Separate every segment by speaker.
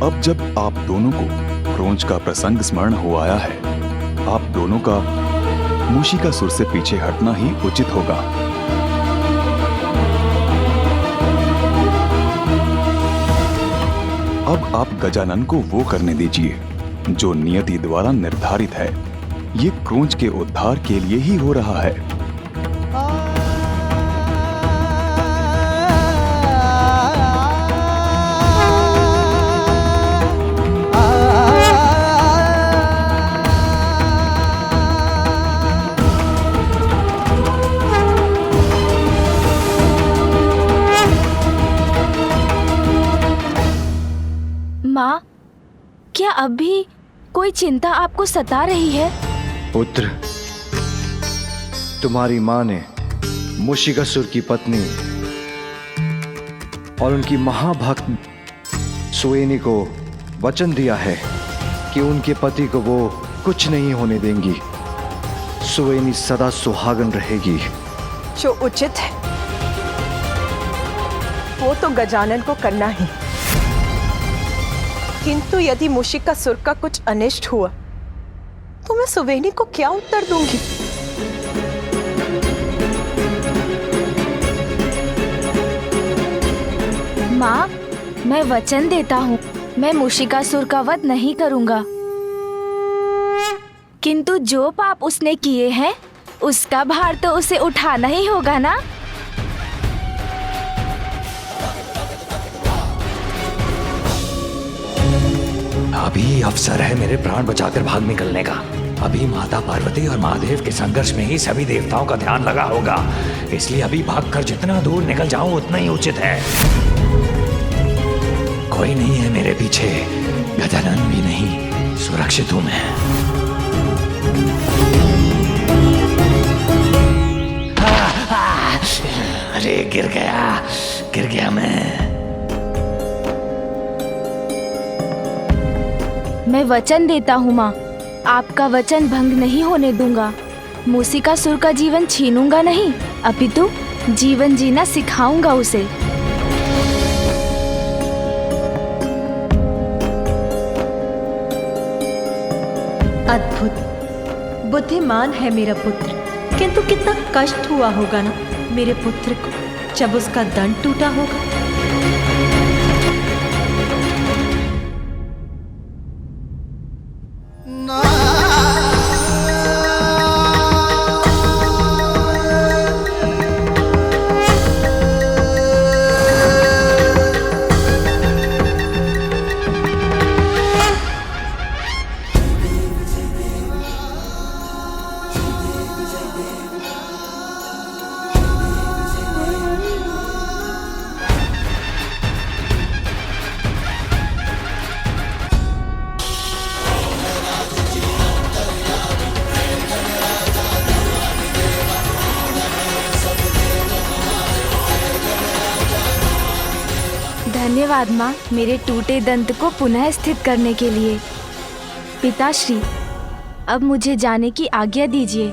Speaker 1: अब जब आप दोनों को क्रोंच का प्रसंग स्मरण हो आया है, आप दोनों का मूषिकासुर से पीछे हटना ही उचित होगा। अब आप गजानन को वो करने दीजिए जो नियति द्वारा निर्धारित है। ये क्रोंच के उद्धार के लिए ही हो रहा है।
Speaker 2: माँ, क्या अब भी कोई चिंता आपको सता रही है?
Speaker 3: पुत्र, तुम्हारी माँ ने मूषिकासुर की पत्नी और उनकी महाभक्त सुवेनी को वचन दिया है कि उनके पति को वो कुछ नहीं होने देंगी। सुवेनी सदा सुहागन रहेगी।
Speaker 4: जो उचित है वो तो गजानन को करना ही, किंतु यदि मूषिकासुर का कुछ अनिष्ट हुआ तो मैं सुवेनी को क्या उत्तर दूंगी?
Speaker 2: माँ, मैं वचन देता हूँ, मैं मूषिकासुर का वध नहीं करूँगा। किंतु जो पाप उसने किए हैं उसका भार तो उसे उठाना ही होगा ना।
Speaker 5: अभी अवसर है मेरे प्राण बचाकर भाग निकलने का। अभी माता पार्वती और महादेव के संघर्ष में ही सभी देवताओं का ध्यान लगा होगा, इसलिए अभी भागकर जितना दूर निकल जाऊं उतना ही उचित है। कोई नहीं है मेरे पीछे, गजानन भी नहीं, सुरक्षित हूं मैं। अरे गिर गया
Speaker 2: मैं वचन देता हूँ माँ, आपका वचन भंग नहीं होने दूंगा। मूषिकासुर का जीवन छीनूंगा नहीं, अपितु जीवन जीना सिखाऊंगा उसे।
Speaker 6: अद्भुत बुद्धिमान है मेरा पुत्र, किंतु कितना कष्ट हुआ होगा ना मेरे पुत्र को जब उसका दंड टूटा होगा।
Speaker 2: धन्यवाद माँ, मेरे टूटे दंत को पुनः स्थित करने के लिए। पिताश्री, अब मुझे जाने की आज्ञा दीजिए,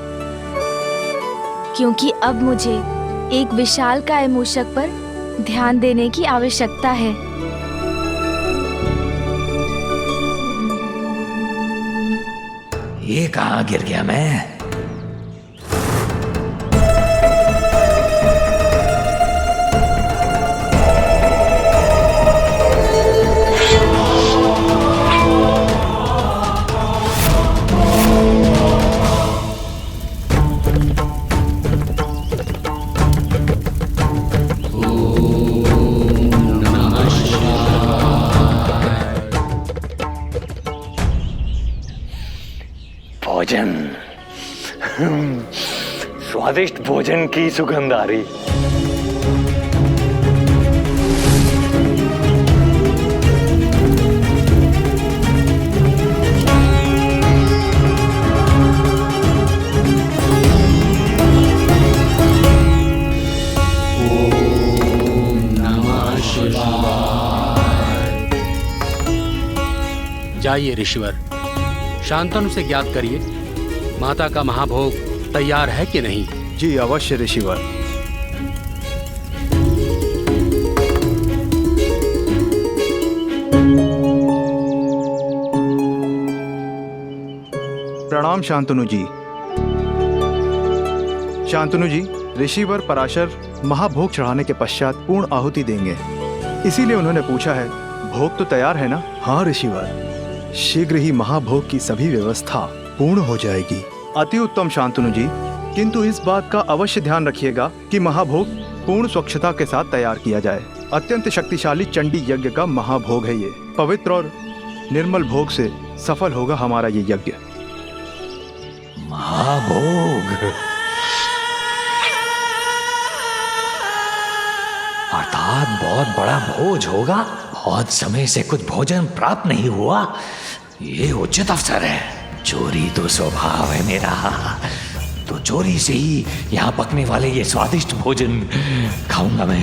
Speaker 2: क्योंकि अब मुझे एक विशालकाय मूषक पर ध्यान देने की आवश्यकता है।
Speaker 5: ये कहाँ गिर गया मैं? भोजन, स्वादिष्ट भोजन की सुगंध आ रही।
Speaker 7: जाइए ऋषिवर, शांतनु से ज्ञात करिए माता का महाभोग तैयार है कि नहीं।
Speaker 3: जी अवश्य ऋषिवर।
Speaker 8: प्रणाम शांतनु जी। शांतनु जी, ऋषिवर पराशर महाभोग चढ़ाने के पश्चात पूर्ण आहुति देंगे, इसीलिए उन्होंने पूछा है भोग तो तैयार है ना? हाँ ऋषिवर, शीघ्र ही महाभोग की सभी व्यवस्था पूर्ण हो जाएगी। अति उत्तम शांतनु जी, किंतु इस बात का अवश्य ध्यान रखिएगा कि महाभोग पूर्ण स्वच्छता के साथ तैयार किया जाए। अत्यंत शक्तिशाली चंडी यज्ञ का महाभोग है ये। पवित्र और निर्मल भोग से सफल होगा हमारा ये यज्ञ।
Speaker 5: महाभोग अर्थात बहुत बड़ा भोज होगा। बहुत समय से कुछ भोजन प्राप्त नहीं हुआ, ये उचित अवसर है। चोरी तो स्वभाव है मेरा, तो चोरी से ही यहाँ पकने वाले ये स्वादिष्ट भोजन खाऊंगा मैं।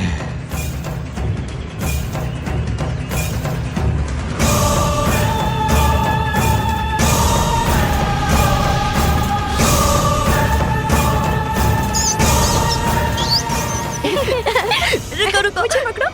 Speaker 6: रुको रुको, मुझे पकड़ो।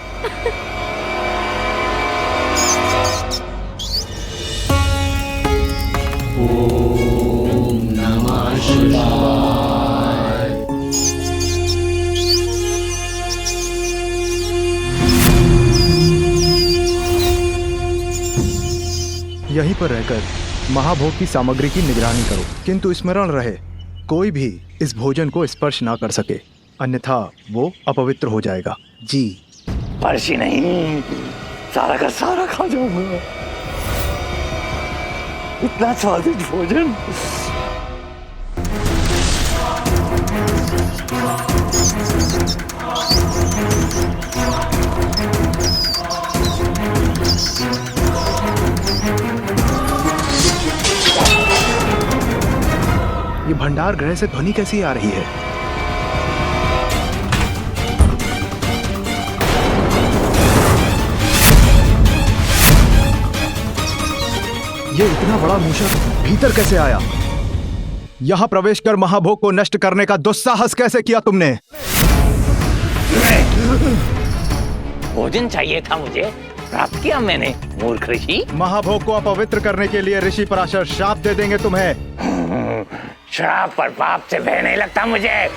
Speaker 8: यहीं पर रहकर महाभोग की सामग्री की निगरानी करो, किंतु स्मरण रहे कोई भी इस भोजन को स्पर्श ना कर सके, अन्यथा वो अपवित्र हो जाएगा। जी।
Speaker 5: परसी नहीं, सारा का सारा खा जाऊंगा। इतना स्वादिष्ट भोजन।
Speaker 8: ये भंडार गृह से ध्वनि कैसी आ रही है? ये इतना बड़ा मूषक भीतर कैसे आया? यहां प्रवेश कर महाभोग को नष्ट करने का दुस्साहस कैसे किया तुमने?
Speaker 5: भोजन चाहिए था मुझे, प्राप्त किया मैंने। मूर्ख ऋषि।
Speaker 8: महाभोग को अपवित्र करने के लिए ऋषि पराशर श्राप दे देंगे तुम्हें।
Speaker 5: श्राप पर पाप से भय नहीं लगता मुझे।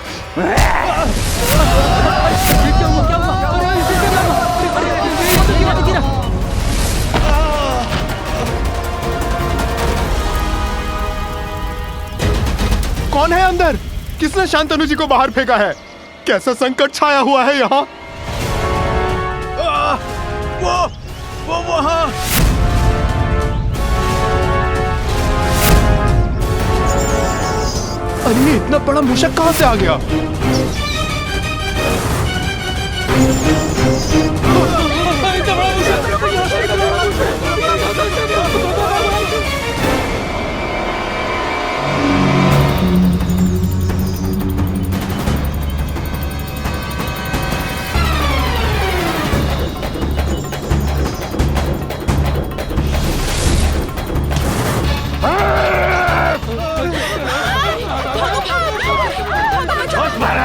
Speaker 8: कौन है अंदर? किसने शांतनु जी को बाहर फेंका है? कैसा संकट छाया हुआ है यहाँ? वो वहाँ। अरे ये इतना बड़ा मूषक कहाँ से आ गया?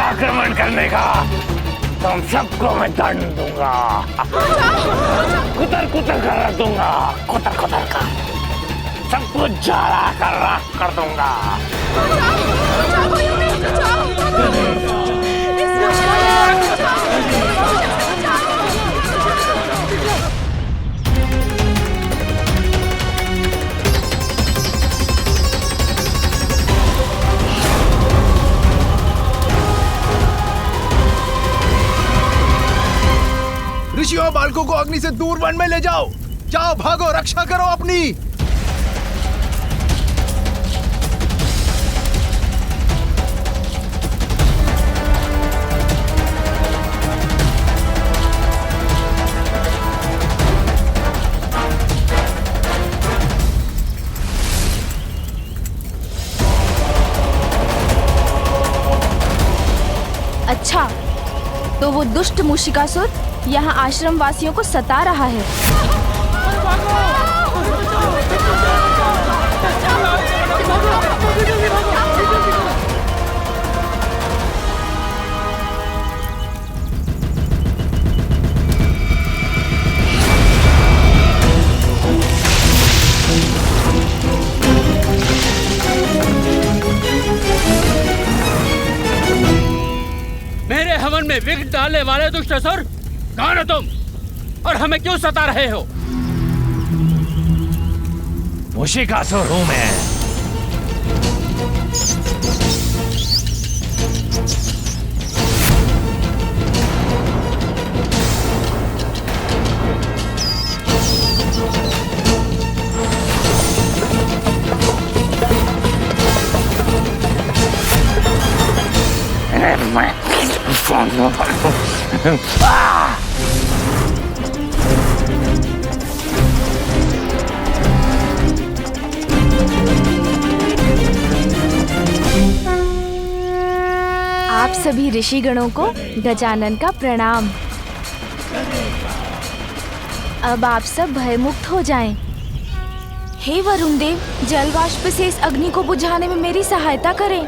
Speaker 5: आक्रमण करने का तुम सबको मैं दंड दूंगा। कुतर कुतर कर रख दूंगा, कुतर कुतर का सब कुछ जला कर राख कर दूंगा। ऋषियों, बालकों को अग्नि से दूर वन में ले जाओ। जाओ, भागो, रक्षा करो अपनी।
Speaker 2: अच्छा, तो वो दुष्ट मूषिकासुर यहाँ आश्रम वासियों को सता रहा है।
Speaker 7: भेद डालने वाले दुष्ट असुर, कौन हो तुम और हमें क्यों सता रहे हो?
Speaker 5: मूषिकासुर हूं मैं।
Speaker 2: आप सभी ऋषिगणों को गजानन का प्रणाम। अब आप सब भयमुक्त हो जाएं। हे वरुण देव, जलवाष्प से इस अग्नि को बुझाने में मेरी सहायता करें।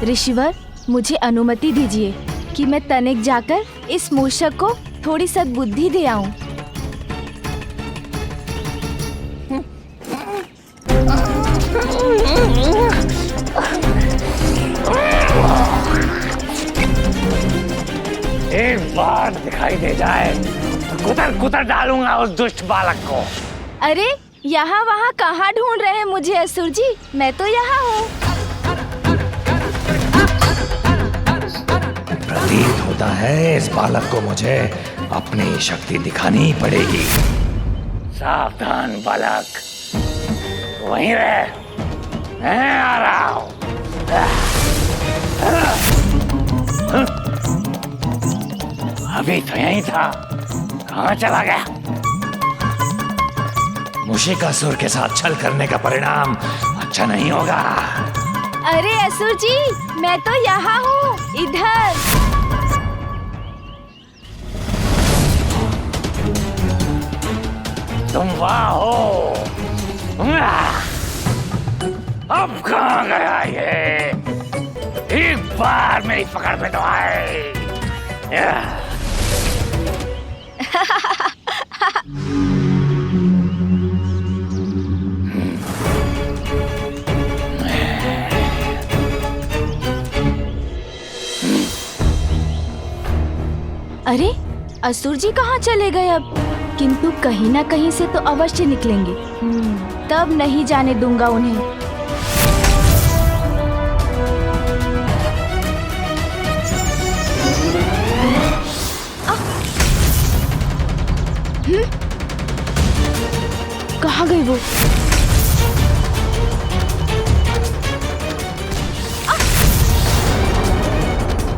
Speaker 2: ऋषिवर, मुझे अनुमति दीजिए कि मैं तनिक जाकर इस मूषक को थोड़ी सद्बुद्धि दे आऊं।
Speaker 5: एक बार दिखाई दे जाए तो कुतर कुतर डालूंगा उस दुष्ट बालक को।
Speaker 2: अरे यहाँ वहाँ कहाँ ढूंढ रहे हैं मुझे असुर जी? मैं तो यहाँ हूँ।
Speaker 5: प्रतीत होता है इस बालक को मुझे अपनी शक्ति दिखानी पड़ेगी। सावधान बालक, वहीं रह, मैं आ रहा हूं। अभी तो यहीं था, कहाँ चला गया? मूषिकासुर के साथ छल करने का परिणाम अच्छा नहीं होगा।
Speaker 2: अरे असुर जी, मैं तो यहाँ हूँ, इधर।
Speaker 5: तुम वहाँ हो? अब कहाँ गया ये? एक बार मेरी पकड़ में तो आए।
Speaker 2: अरे असुर जी कहाँ चले गए अब? किंतु कहीं ना कहीं से तो अवश्य निकलेंगे। तब नहीं जाने दूंगा उन्हें। कहाँ गए वो?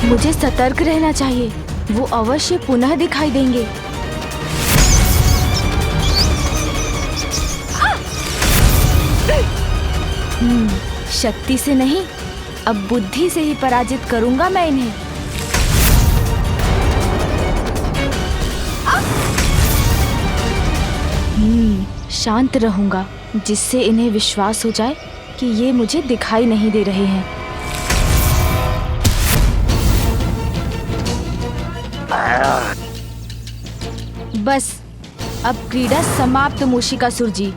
Speaker 2: मुझे सतर्क रहना चाहिए, वो अवश्य पुनः दिखाई देंगे। शक्ति से नहीं, अब बुद्धि से ही पराजित करूंगा मैं इन्हें। शांत रहूंगा, जिससे इन्हें विश्वास हो जाए कि ये मुझे दिखाई नहीं दे रहे हैं। बस, अब क्रीड़ा समाप्त मूषिकासुर जी।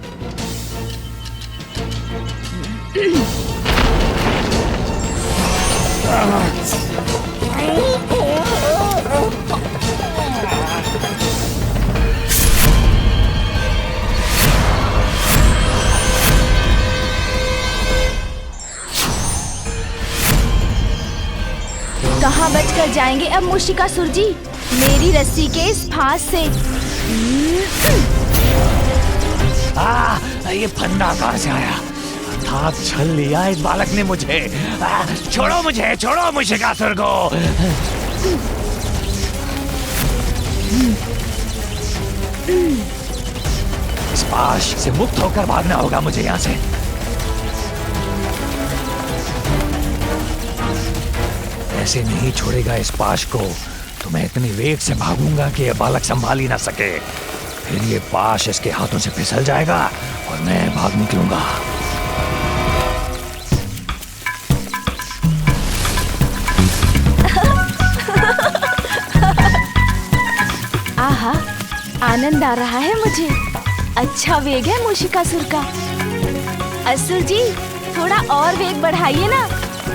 Speaker 2: कहाँ बचकर जाएंगे अब मूषिकासुर जी मेरी रस्सी के इस फांस से?
Speaker 5: ये फंदा कहाँ से आया? अर्थात छल लिया इस बालक ने मुझे। छोड़ो मुझे, छोड़ो मूषिकासुर को। इस पाश से मुक्त होकर भागना होगा मुझे यहाँ से। ऐसे नहीं छोड़ेगा इस पाश को, तो मैं इतनी वेग से भागूंगा कि यह बालक संभाल ही ना सके। फिर ये पाश इसके हाथों से फिसल जाएगा और मैं भाग निकलूंगा।
Speaker 2: आनंद आ रहा है मुझे। अच्छा वेग है मूषिकासुर का। असुर जी, थोड़ा और वेग बढ़ाइए ना।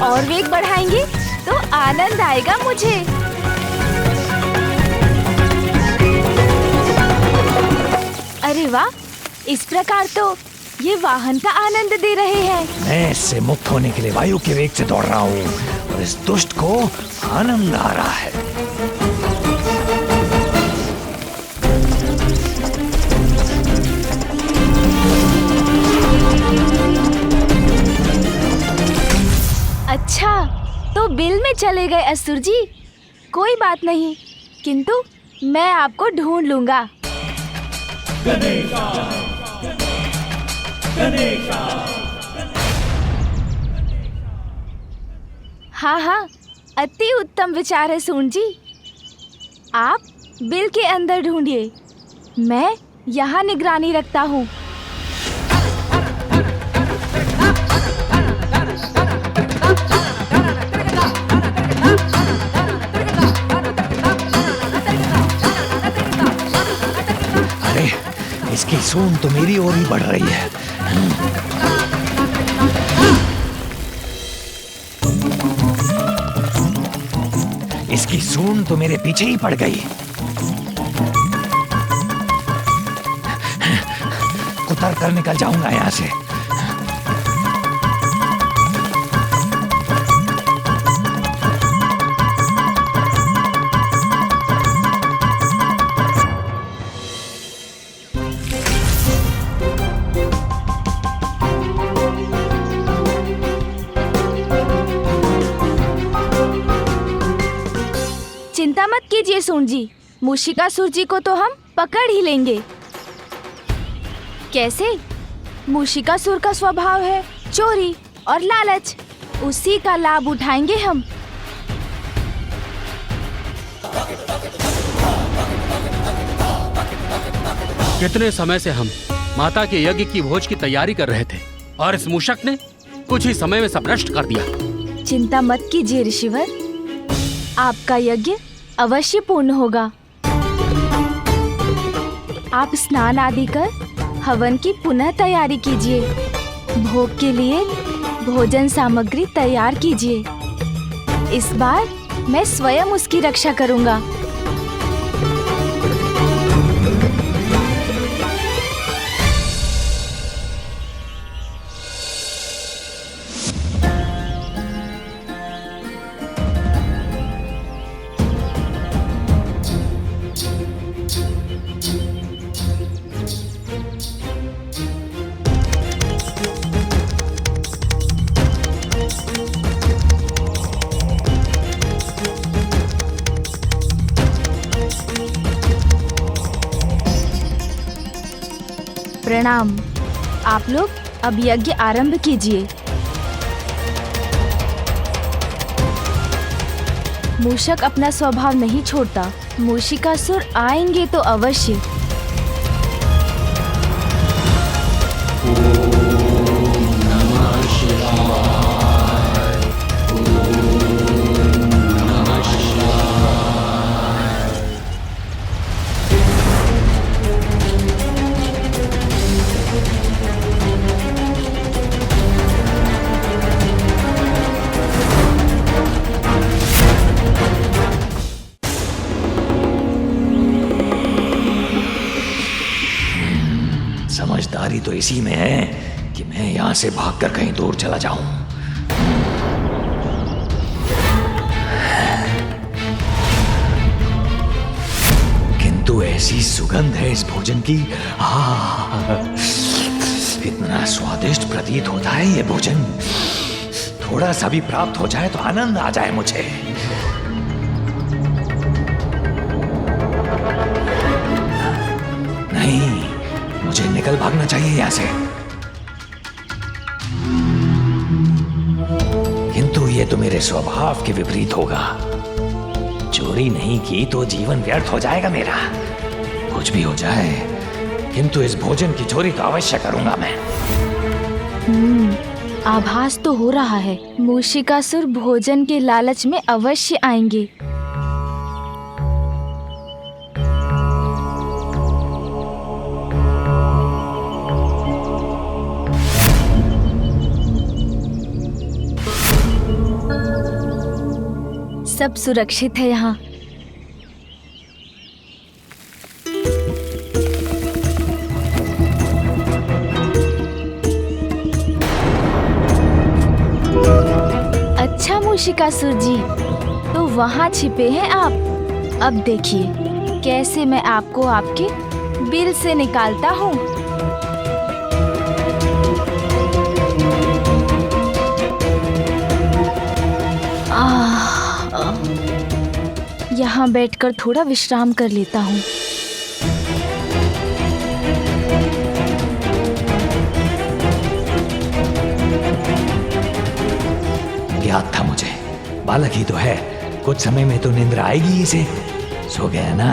Speaker 2: और वेग बढ़ाएंगे तो आनंद आएगा मुझे। अरे वाह, इस प्रकार तो ये वाहन का आनंद दे रहे हैं।
Speaker 5: मैं इससे मुक्त होने के लिए वायु के वेग से दौड़ रहा हूँ और इस दुष्ट को आनंद आ रहा है।
Speaker 2: अच्छा, तो बिल में चले गए असुर जी। कोई बात नहीं, किंतु मैं आपको ढूंढ लूंगा। हाँ हाँ, अति उत्तम विचार है सून जी। आप बिल के अंदर ढूंढिए, मैं यहाँ निगरानी रखता हूँ।
Speaker 5: अरे, इसकी सूंड तो मेरी ओर ही बढ़ रही है। इसकी सूंड तो मेरे पीछे ही पड़ गई। उतर कर निकल जाऊंगा यहाँ से।
Speaker 2: चिंता मत कीजिए सून जी, मूषिकासुर जी को तो हम पकड़ ही लेंगे। कैसे? मूषिकासुर का स्वभाव है चोरी और लालच, उसी का लाभ उठाएंगे हम।
Speaker 7: कितने समय से हम माता के यज्ञ की भोज की तैयारी कर रहे थे और इस मूषक ने कुछ ही समय में सब नष्ट कर दिया।
Speaker 2: चिंता मत कीजिए ऋषिवर, आपका यज्ञ अवश्य पूर्ण होगा। आप स्नान आदि कर हवन की पुनः तैयारी कीजिए। भोग के लिए भोजन सामग्री तैयार कीजिए। इस बार मैं स्वयं उसकी रक्षा करूंगा। प्रणाम। आप लोग अब यज्ञ आरंभ कीजिए। मूषक अपना स्वभाव नहीं छोड़ता। मूषिकासुर आएंगे तो अवश्य।
Speaker 5: समझदारी तो इसी में है कि मैं यहाँ से भागकर कहीं दूर चला जाऊं। किंतु ऐसी सुगंध है इस भोजन की, इतना स्वादिष्ट प्रतीत होता है ये भोजन। थोड़ा सा भी प्राप्त हो जाए तो आनंद आ जाए मुझे। नहीं, मुझे निकल भागना चाहिए यहाँ से। किंतु ये तो मेरे स्वभाव के विपरीत होगा। चोरी नहीं की तो जीवन व्यर्थ हो जाएगा मेरा। कुछ भी हो जाए, किंतु इस भोजन की चोरी तो अवश्य करूंगा मैं।
Speaker 2: आभास तो हो रहा है मूषिकासुर भोजन के लालच में अवश्य आएंगे। सब सुरक्षित है यहाँ। अच्छा मूषिकासुर जी, तो वहाँ छिपे हैं आप। अब देखिए कैसे मैं आपको आपके बिल से निकालता हूँ। यहाँ बैठकर थोड़ा विश्राम कर लेता हूँ।
Speaker 5: याद था मुझे, बालक ही तो है, कुछ समय में तो निंद्र आएगी इसे। सो गया ना।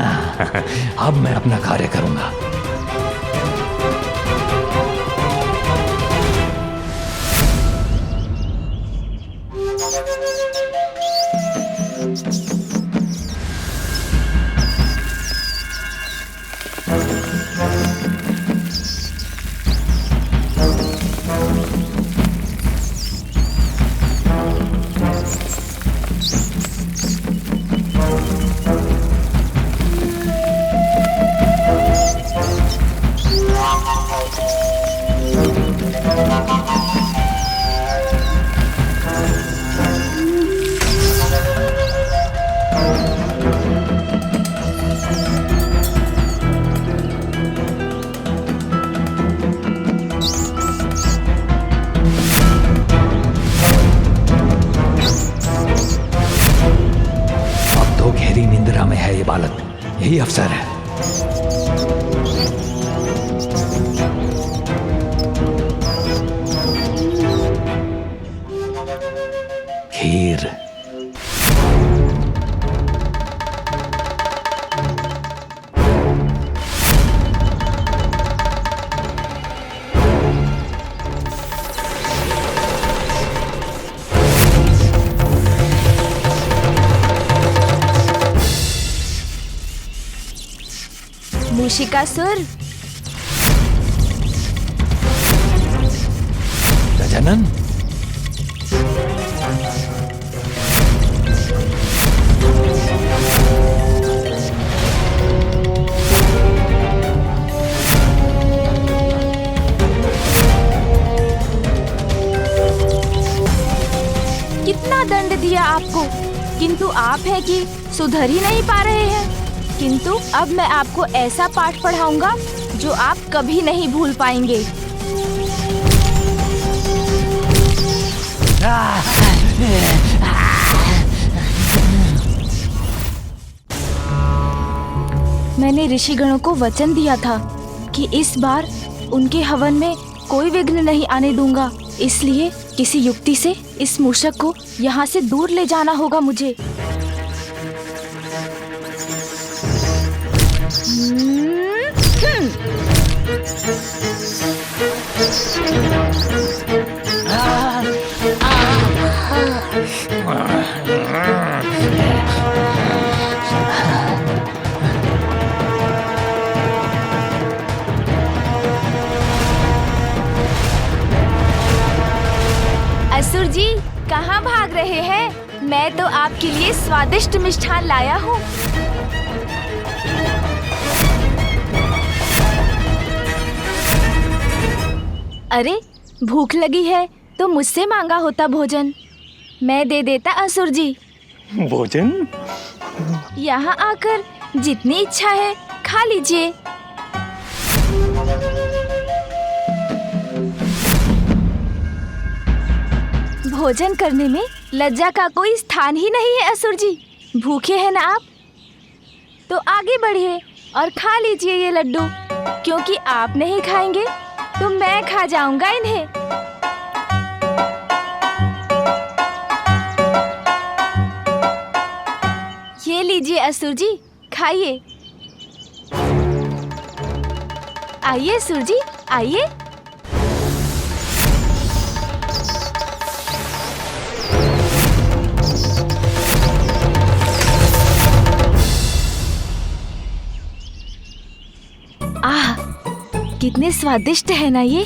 Speaker 5: अब मैं अपना कार्य करूंगा। गहरी निंद्रा में है ये बालक, यही अवसर है। खीर।
Speaker 2: मूषिकासुर,
Speaker 5: गजानन,
Speaker 2: कितना दंड दिया आपको, किंतु आप है कि सुधर ही नहीं पा रहे हैं। किंतु अब मैं आपको ऐसा पाठ पढ़ाऊंगा जो आप कभी नहीं भूल पाएंगे। मैंने ऋषिगणों को वचन दिया था कि इस बार उनके हवन में कोई विघ्न नहीं आने दूंगा, इसलिए किसी युक्ति से इस मूषक को यहाँ से दूर ले जाना होगा मुझे। असुर जी, कहाँ भाग रहे हैं? मैं तो आपके लिए स्वादिष्ट मिष्ठान लाया हूँ। अरे, भूख लगी है तो मुझसे मांगा होता भोजन, मैं दे देता असुर जी।
Speaker 9: भोजन?
Speaker 2: यहाँ आकर जितनी इच्छा है खा लीजिए। भोजन करने में लज्जा का कोई स्थान ही नहीं है असुर जी। भूखे हैं ना आप? तो आगे बढ़िए और खा लीजिए ये लड्डू, क्योंकि आप नहीं खाएंगे तो मैं खा जाऊंगा इन्हें। ये लीजिए असुर जी, खाइए। आइए असुर जी, आइए। आह, कितने स्वादिष्ट है ना ये।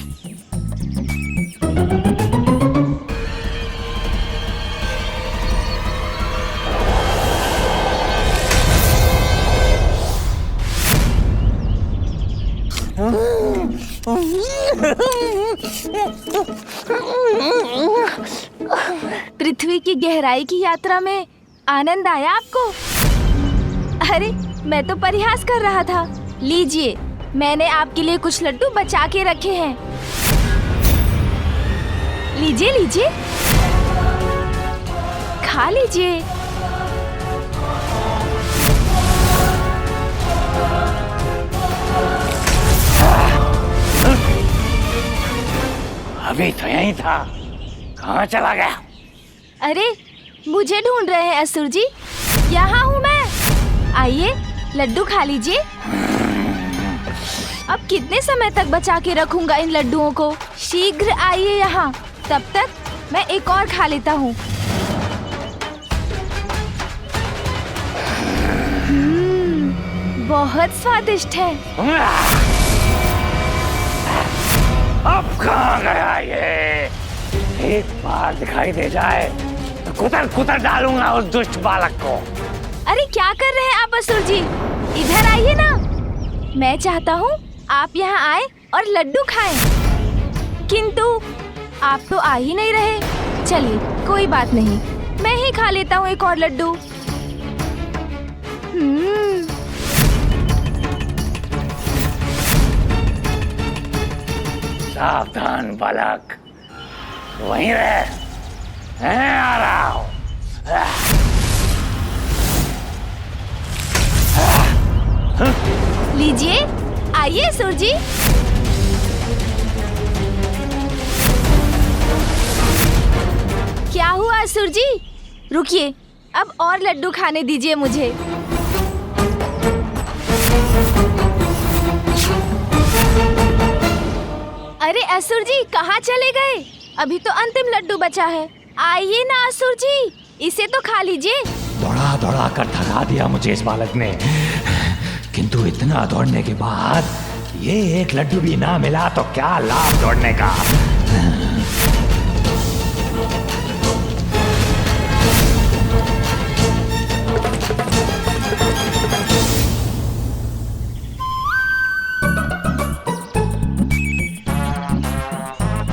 Speaker 2: पृथ्वी की गहराई की यात्रा में आनंद आया आपको? अरे मैं तो परिहास कर रहा था। लीजिए, मैंने आपके लिए कुछ लड्डू बचा के रखे हैं। लीजिए लीजिए, खा लीजिए।
Speaker 5: अभी तो यहीं था, कहाँ चला गया?
Speaker 2: अरे मुझे ढूंढ रहे हैं असुर जी? यहाँ हूँ मैं। आइए, लड्डू खा लीजिए। अब कितने समय तक बचा के रखूंगा इन लड्डुओं को? शीघ्र आइए यहाँ, तब तक मैं एक और खा लेता हूँ। बहुत स्वादिष्ट है।
Speaker 5: अब कहाँ गया ये? एक बार दिखाई दे जाए तो कुतर कुतर डालूंगा उस दुष्ट बालक को।
Speaker 2: अरे क्या कर रहे हैं आप असुर जी? इधर आइए ना। मैं चाहता हूँ आप यहाँ आए और लड्डू खाएं, किंतु आप तो आ ही नहीं रहे। चलिए कोई बात नहीं, मैं ही खा लेता हूँ एक और लड्डू।
Speaker 5: सावधान बालक, वहीं रह, मैं आ रहा हूँ।
Speaker 2: लीजिए, आइए असुर जी। क्या हुआ असुर जी? रुकिए, अब और लड्डू खाने दीजिए मुझे। अरे असुर जी, कहाँ चले गए? अभी तो अंतिम लड्डू बचा है। आइए ना असुर जी, इसे तो खा लीजिए।
Speaker 5: दौड़ा दौड़ा कर थका दिया मुझे इस बालक ने, किंतु इतना दौड़ने के बाद ये एक लड्डू भी ना मिला तो क्या लाभ दौड़ने का।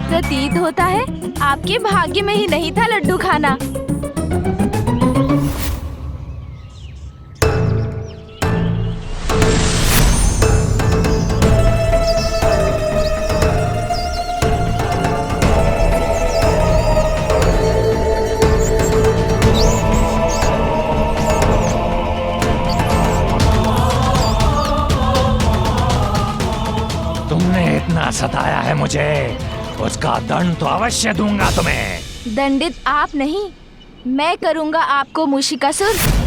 Speaker 2: प्रतीत होता है आपके भाग्य में ही नहीं था लड्डू खाना।
Speaker 5: तुमने इतना सताया है मुझे, उसका दंड तो अवश्य दूंगा तुम्हें।
Speaker 2: दंडित आप नहीं, मैं करूंगा आपको मूषिकासुर।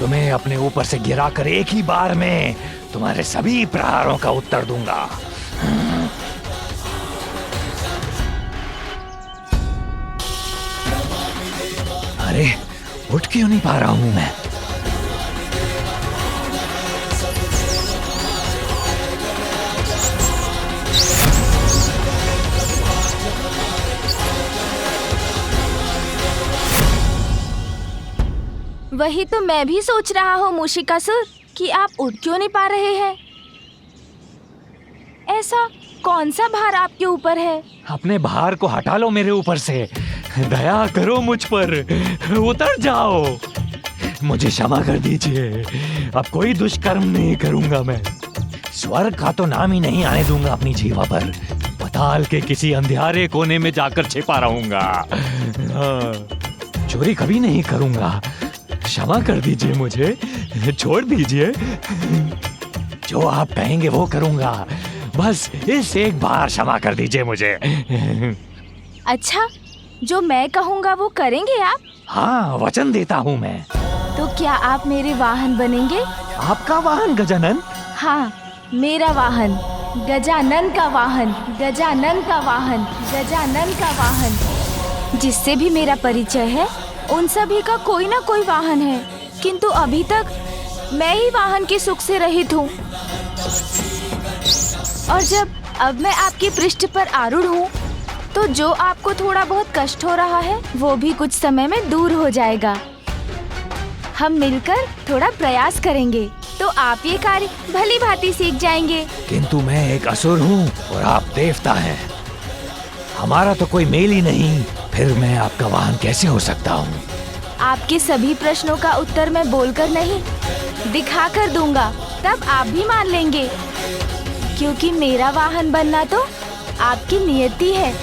Speaker 5: तुम्हें अपने ऊपर से गिराकर एक ही बार में तुम्हारे सभी प्रहारों का उत्तर दूंगा। अरे उठ क्यों नहीं पा रहा हूं मैं?
Speaker 2: वही तो मैं भी सोच रहा हूँ मूषिकासुर कि आप उठ क्यों नहीं पा रहे हैं। ऐसा कौन सा भार आपके ऊपर है?
Speaker 5: अपने भार को हटा लो मेरे ऊपर से, दया करो मुझ पर, उतर जाओ, मुझे क्षमा कर दीजिए। अब कोई दुष्कर्म नहीं करूंगा मैं। स्वर्ग का तो नाम ही नहीं आने दूंगा अपनी जीवा पर। पाताल के किसी अंधियारे कोने में जाकर छिपा रहूंगा। चोरी कभी नहीं करूंगा। क्षमा कर दीजिए मुझे, छोड़ दीजिए। जो आप कहेंगे वो करूंगा, बस इस एक बार क्षमा कर दीजिए मुझे।
Speaker 2: अच्छा, जो मैं कहूँगा वो करेंगे आप?
Speaker 5: हाँ, वचन देता हूँ मैं।
Speaker 2: तो क्या आप मेरे वाहन बनेंगे?
Speaker 5: आपका वाहन गजानन?
Speaker 2: हाँ, मेरा वाहन, गजानन का वाहन, गजानन का वाहन, गजानन का वाहन। जिससे भी मेरा परिचय है उन सभी का कोई ना कोई वाहन है, किंतु अभी तक मैं ही वाहन के सुख से रहित हूँ। और जब अब मैं आपके पृष्ठ पर आरूढ़ हूँ, तो जो आपको थोड़ा बहुत कष्ट हो रहा है वो भी कुछ समय में दूर हो जाएगा। हम मिलकर थोड़ा प्रयास करेंगे तो आप ये कार्य भली भांति सीख जाएंगे।
Speaker 5: किंतु मैं एक असुर हूँ और आप देवता हैं। हमारा तो कोई मेल ही नहीं, फिर मैं आपका वाहन कैसे हो सकता हूँ?
Speaker 2: आपके सभी प्रश्नों का उत्तर मैं बोलकर नहीं, दिखा कर दूंगा, तब आप भी मान लेंगे, क्योंकि मेरा वाहन बनना तो आपकी नियति है।